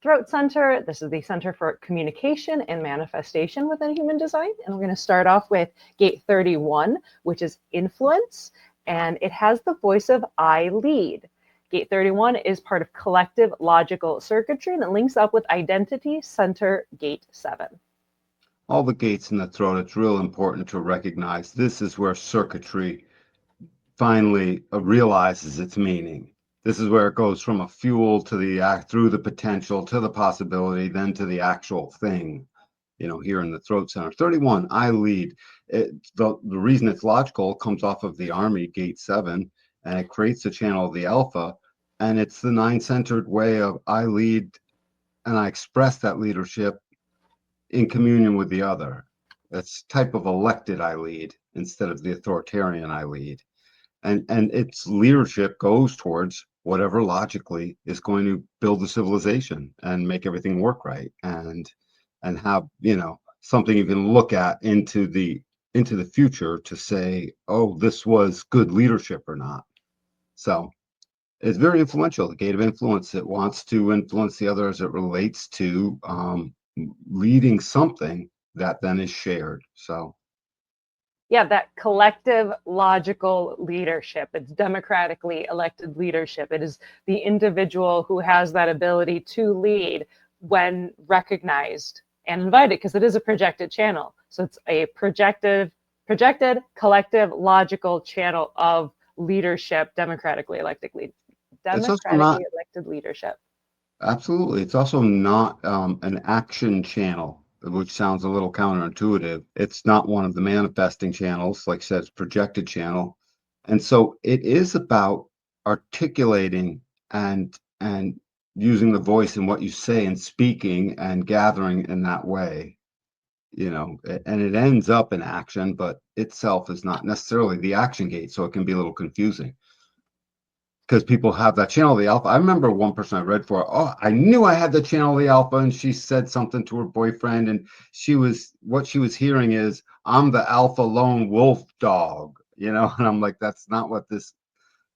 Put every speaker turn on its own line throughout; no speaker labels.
throat center. This is the center for communication and manifestation within human design. And we're going to start off with gate 31, which is influence. And it has the voice of I lead. Gate 31 is part of collective logical circuitry that links up with identity center gate 7.
All the gates in the throat, it's real important to recognize this is where circuitry finally realizes its meaning. This is where it goes from a fuel to the act, through the potential to the possibility, then to the actual thing. Here in the throat center. 31, I lead. The reason it's logical comes off of the Army, gate 7, and it creates the channel of the alpha. And it's the 9-centered way of I lead, and I express that leadership in communion with the other. That's type of elected I lead instead of the authoritarian I lead. And its leadership goes towards whatever logically is going to build the civilization and make everything work right, and have something you can look at into the future to say, oh, this was good leadership or not. So it's very influential, the gate of influence. It wants to influence the other as it relates to leading something that then is shared. So
yeah, that collective logical leadership. It's democratically elected leadership. It is the individual who has that ability to lead when recognized and invited, because it is a projected channel. So it's a projected, collective, logical channel of leadership, democratically elected leadership.
Absolutely. It's also not an action channel, which sounds a little counterintuitive. It's not one of the manifesting channels, like I said, it's projected channel. And so it is about articulating and using the voice in what you say and speaking and gathering in that way, and it ends up in action, but itself is not necessarily the action gate. So it can be a little confusing because people have that channel of the alpha. I remember one person I read for, oh, I knew I had the channel of the alpha, and she said something to her boyfriend, and what she was hearing is, I'm the alpha lone wolf dog, and I'm like, that's not what this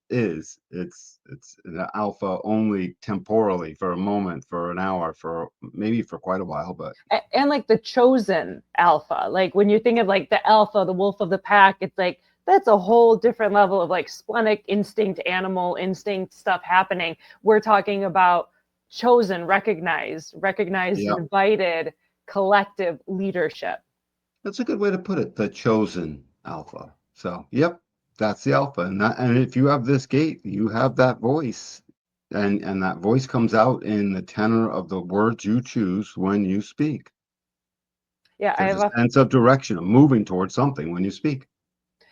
is. It's an alpha only temporally, for a moment, for an hour, for maybe for quite a while, but
and like the chosen alpha, like when you think of like the alpha, the wolf of the pack, it's like that's a whole different level of like splenic instinct, animal instinct stuff happening. We're talking about chosen, recognized,
yep.
invited, collective leadership.
That's a good way to put it, the chosen alpha. So, yep, that's the alpha. And if you have this gate, you have that voice. And that voice comes out in the tenor of the words you choose when you speak.
Yeah,
There's a sense of direction, of moving towards something when you speak.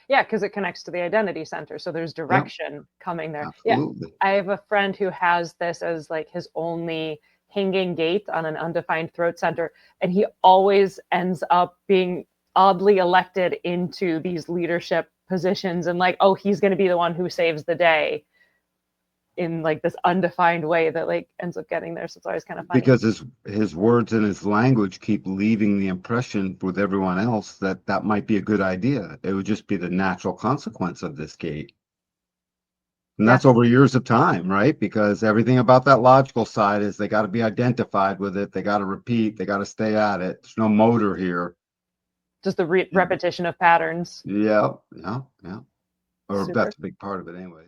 Yeah, because it connects to the identity center. So there's direction coming there.
Absolutely.
Yeah, I have a friend who has this as like his only hanging gate on an undefined throat center. And he always ends up being oddly elected into these leadership positions, and like, oh, he's going to be the one who saves the day in like this undefined way that like ends up getting there. So it's always kind of funny.
Because his words and his language keep leaving the impression with everyone else that might be a good idea. It would just be the natural consequence of this gate. And that's over years of time, right? Because everything about that logical side is they got to be identified with it. They got to repeat. They got to stay at it. There's no motor here.
Just the repetition of patterns.
Yeah. Or that's a big part of it anyway.